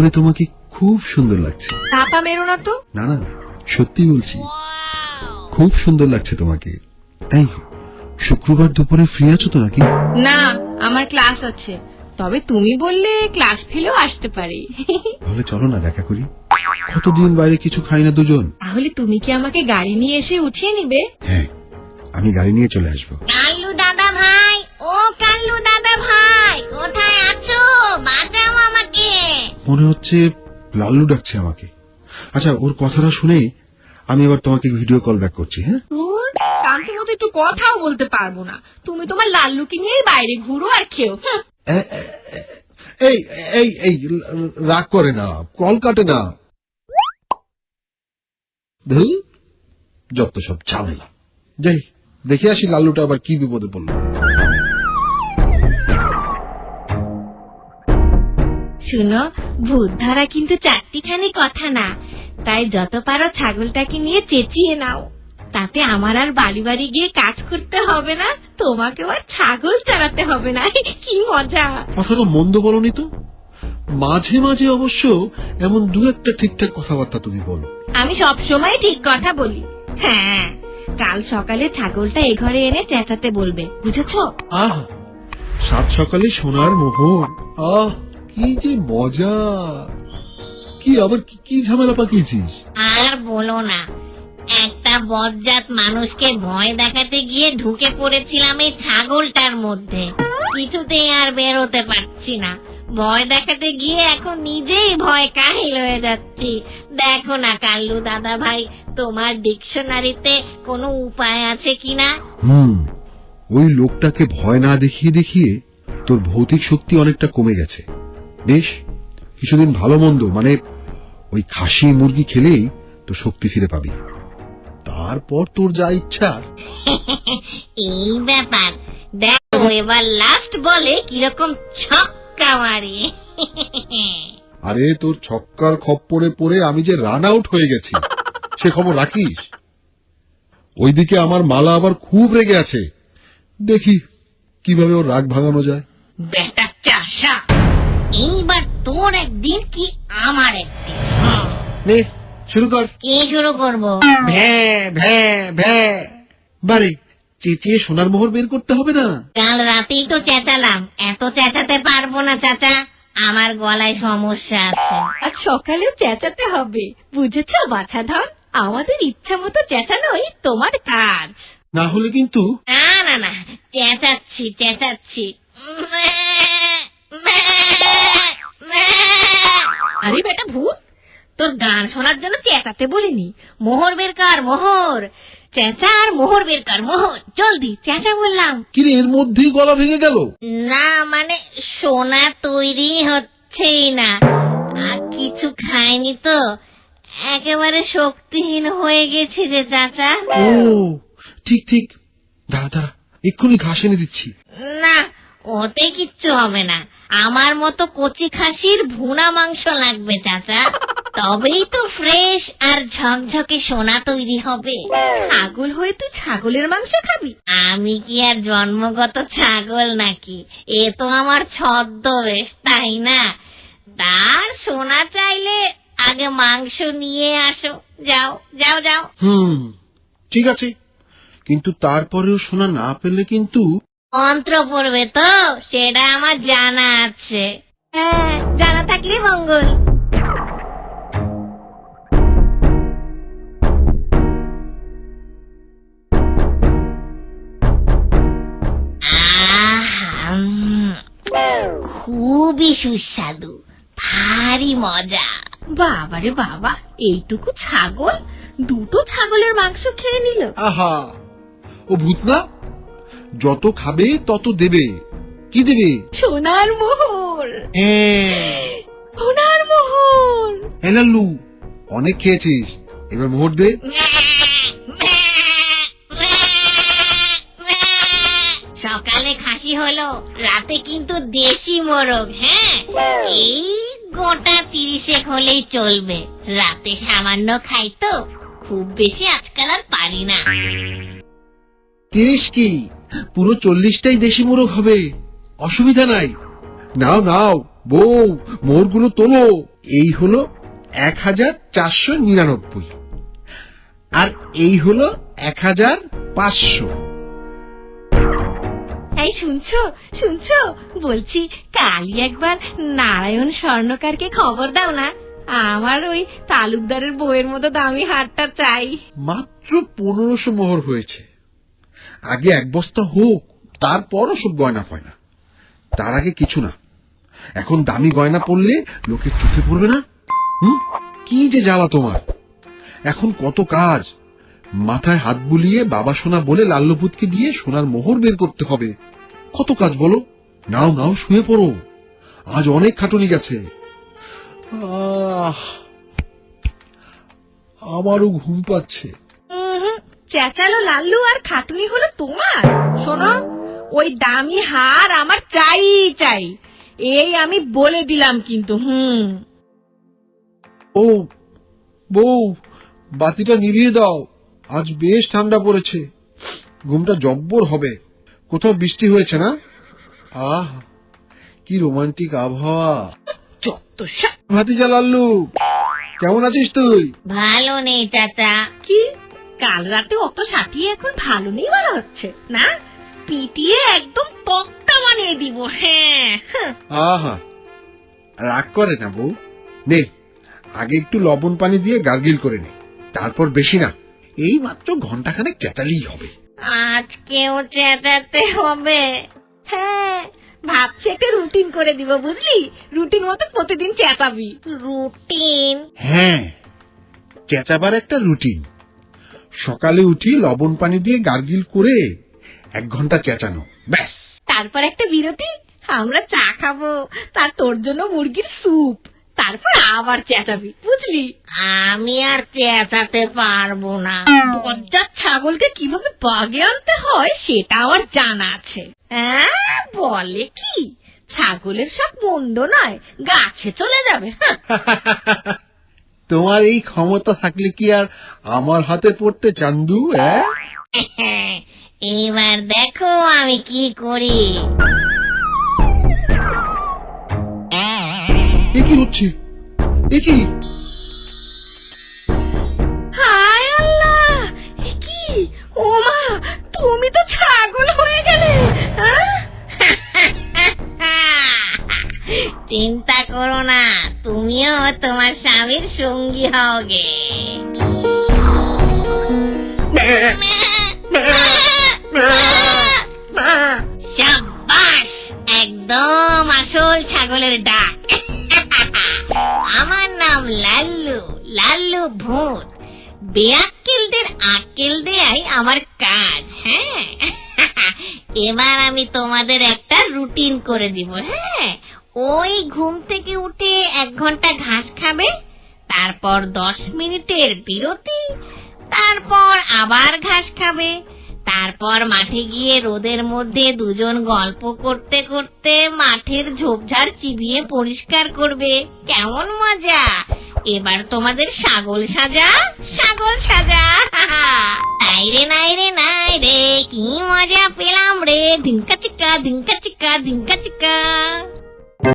পরে তোমাকে খুব সুন্দর লাগছে। চাপা মেরো না তো। না না, সত্যি বলছি, খুব সুন্দর লাগছে তোমাকে। এই শুক্রবার দুপুরে ফ্রি আছো তো নাকি? না, আমার ক্লাস আছে, তবে তুমি বললে ক্লাস ফেলেও আসতে পারি। তাহলে চলো না, দেখা করি। কতদিন বাইরে কিছু খাই না দুজন। তাহলে তুমি কি আমাকে গাড়ি নিয়ে এসে উঠিয়ে নিবে? হ্যাঁ, আমি গাড়ি নিয়ে চলে আসবো। কাল্লু দাদা ভাই, ও কাল্লু দাদা ভাই, কোথায় আছো? বাঁচাও আমাকে। মনে হচ্ছে লাল্লু ডাকছে আমাকে। আচ্ছা, ওর কথাটা শুনে আমি এবার তোমাকে ভিডিও কল ব্যাক করছি। হ্যাঁ, শান্তি মতো একটু কথাও বলতে পারবো না। তুমি তোমার লাল্লুকে নিয়ে বাইরে ঘুরো আর খেও। এই এই এই রাগ করে না, কল কাটে না। যত সব ঝামেলা। যাই দেখে আসি লাল্লুটা আবার কি বিপদে পড়ল। শুনো, ভূত ধরা কিন্তু চারটিখানি কথা না, তাই যত পারো ছাগলটাকে নিয়ে চেঁচিয়ে নাও। তাতে আমার আর বাড়ি বাড়ি গিয়ে কাজ করতে হবে না, তোমাকেও আর ছাগল চড়াতে হবে না। কি মজা! কথাটা মন্দ বলনি তো। মাঝে মাঝে অবশ্য এমন দু একটা ঠিকঠাক কথাবার্তা তুমি বলো। আমি সব সময় ঠিক কথা বলি। হ্যাঁ, কাল সকালে ছাগলটা এ ঘরে এনে চেঁচাতে বলবে, বুঝেছো? আহ, সাত সকালে সোনার মোহর। আহ, কি যে মজা! কি আবার কি ঝামেলা পাকিয়েছিস? আর বলো না, একটা বজ্জাত মানুষকে ভয় দেখাতে গিয়ে ঢুকে পড়েছিলাম এই ছাগলটার মধ্যে। কিছুতেই আর বেরোতে পারছি না। ভয় দেখাতে গিয়ে এখন নিজেই ভয় কাহিল হয়ে যাচ্ছি। দেখো না কাল্লু দাদা ভাই, তোমার ডিকশনারিতে কোনো উপায় আছে কিনা? ওই লোকটাকে ভয় না দেখিয়ে দেখিয়ে তোর ভৌতিক শক্তি অনেকটা কমে গেছে। বেশ কিছুদিন ভালো মন্দ মানে ওই খাসি মুরগি খেলেই তোর শক্তি ফিরে পাবি। তারপর তোর যা ইচ্ছা। এই ব্যাপার, দেখো এবার লাস্ট বলে কিরকম ছক্কা মারি। আরে তোর ছক্কার খপ্পরে পড়ে আমি যে রান আউট হয়ে গেছি, সে খবর রাখিস? ওইদিকে আমার মালা আবার খুব রেগে আছে। দেখি কিভাবে ওর রাগ ভাঙানো যায়। বেটা চাষা, এইবার তোর একদিন কি আমার একদিন। নে শুরু কর। কি শুরু করবো? ভ্যা ভ্যা ভ্যা। বারে চেঁচিয়ে সোনার মোহর বের করতে হবে না? কাল রাতেই তো চেঁচালাম, এত চেঁচাতে পারবো না চাচা, আমার গলায় সমস্যা আছে। আর সকালেও চেঁচাতে হবে, বুঝেছো বাছাধন? আমাদের ইচ্ছা মতো চেঁচানোই তোমার কাজ। না হলে কিন্তু। না না না, চেঁচাচ্ছি চেঁচাচ্ছি। আরে বেটা ভূত, তোর গান শোনার জন্য চেঁচাতে বলিনি। মোহর বের কর, মোহর। চেঁচা আর মোহর বের কর, মোহর জলদি চেঁচা বললাম। কিরে, এর মধ্যেই গলা ভেঙে গেল? না মানে সোনা তৈরি হচ্ছেই না, আর কিছু খাইনি তো, একেবারে শক্তিহীন হয়ে গেছি রে চাচা। ও ঠিক ঠিক, দাঁড়া দাঁড়া, এক্ষুনি ঘাস এনে দিচ্ছি। না, ওতে কিচ্ছু হবে না, আমার মতো কচি খাসির ভুনা মাংস লাগবে চাচা, তবেই তো ফ্রেশ আর ঝকঝকে সোনা তৈরি হবে। ছাগল হয়ে তুই ছাগলের মাংস খাবি? আমি কি আর জন্মগত ছাগল নাকি? এ তো আমার ছদ্মবেশ, তাই না? তার সোনা চাইলে আগে মাংস নিয়ে আসো, যাও যাও যাও। ঠিক আছে, কিন্তু তারপরেও সোনা না পেলে কিন্তু। মন্ত্র পড়বে তো, সেটা আমার জানা আছে। হ্যাঁ, জানা থাকলে মঙ্গল। খুবই সুস্বাদু, ভারী মজা। বাবারে বাবা, এইটুকু ছাগল, দুটো ছাগলের মাংস খেয়ে নিল। আহা, ও ভূত না, যত খাবে তত দেবে। কি দেবে? সোনার মোহর। হ্যাঁ, সোনার মোহর। লাল্লু, অনেক খেয়েছিস, এবার মোহর দে। সকালে খাসি হলো, রাতে কিন্তু দেশি মোরগ। হ্যাঁ, এই গোটা 30 হলেই চলবে। রাতে সামান্য খাই তো, খুব বেশি আজকাল আর পারি না। 30 কি, পুরো 40টাই দেশি মোরগ হবে, অসুবিধা নাই। নাও নাও বউ, মোহরগুলো তোলো। এই হলো 1499, আর এই হলো 1500। এই শুনছো শুনছো, বলছি কালই একবার নারায়ণ স্বর্ণকারকে খবর দাও না, আমার ওই তালুকদারের বউয়ের মতো দামি হারটা চাই। মাত্র 1500 মোহর হয়েছে। আগে 1 বস্তা হোক, তারপর ওসব গয়না ফয়না। তার আগে কিছু না। এখন দামি গয়না পরলে লোকের চোখে পড়বে না? কি যে জ্বালা তোমার। এখন কত কাজ, মাথায় হাত বুলিয়ে বাবা সোনা বলে লাল্লপুতকে দিয়ে সোনার মোহর বের করতে হবে। কত কাজ বলো। নাও নাও, শুয়ে পড়ো, আজ অনেক খাটুনি গেছে। আমারও ঘুম পাচ্ছে। চেঁচালো লাল্লু আর খাটুনি হলো তোমার। শোনো, ওই দামি হার আমার চাই চাই, এই আমি বলে দিলাম কিন্তু। ও বউ, বাতিটা নিভিয়ে দাও, আজ বেশ ঠান্ডা পড়েছে, ঘুমটা জব্বর হবে। কোথাও বৃষ্টি হয়েছে না? আহ, কি রোমান্টিক আবহাওয়া। ভাতিজা লাল্লু, কেমন আছিস তুই? ভালো নেই চাচা। কি কাল রাতে অত সাটিয়ে এখন ভালো নেই বলা হচ্ছে না? পিটিয়ে একদম তক্তা বানিয়ে দিব। হ্যাঁ, আহা, রাগ করে না বউ। নে, আগে একটু লবণ পানি দিয়ে গার্গিল করে নে, তারপর বেশি না, এই মাত্র ঘন্টাখানেক চেঁচালেই হবে। আজকেও চেঁচাতে হবে? হ্যাঁ, ভাবছি একটা রুটিন করে দিব, বুঝলি? রুটিন মতো প্রতিদিন চেঁচাবি। রুটিন? হ্যাঁ, চেঁচাবার একটা রুটিন। সকালে উঠি লবণ পানি দিয়ে গার্গিল করে 1 ঘন্টা চেঁচানো, ব্যাস। তারপর একটা বিরতি, আমরা চা খাবো, তার তোর জন্য মুরগির স্যুপ, তারপর আবার চেঁচাবি, বুঝলি? আমি আর চেঁচাতে পারবো না। বজ্জাত ছাগলকে কিভাবে বাগে আনতে হয় সেটা আমার জানা আছে। হ্যাঁ, বলে কি ছাগলের সব মন্দ নয়, গাছে চলে যাবে। তোমার এই ক্ষমতা থাকলে কি আর আমার হাতে পড়তে, চান্দু? এবার দেখো আমি কি করি। এ কি হচ্ছে? এ কি? হায় আল্লাহ, এ কি? ও মা, তুমি তো ছাগল হয়ে গেলে। চিন্তা করো না, তুমিও তোমার স্বামীর সঙ্গী হওগে। শাবাশ, একদম আসল ছাগলের ডাক। আমার নাম লাল্লু, লাল্লু ভূত। বেআক্কেলদের আক্কেল দেয়াই আমার কাজ। হ্যাঁ, এবার আমি তোমাদের একটা রুটিন করে দিব। হ্যাঁ, ওই ঘুম থেকে উঠে 1 ঘন্টা ঘাস খাবে, তারপর 10 মিনিটের বিরতি, তারপর আবার ঘাস খাবে, তারপর মাঠে গিয়ে রোদের মধ্যে দুজন গল্প করতে করতে মাঠের ঝোপঝাড় চিবিয়ে পরিষ্কার করবে। কেমন মজা? এবার তোমাদের ছাগল সাজা, ছাগল সাজা। নাই রে নাই রে নাই রে, কি মজা পেলাম রে। ধিঙ্কা চিকা ধিঙ্কা চিকা ধিঙ্কা চিকা।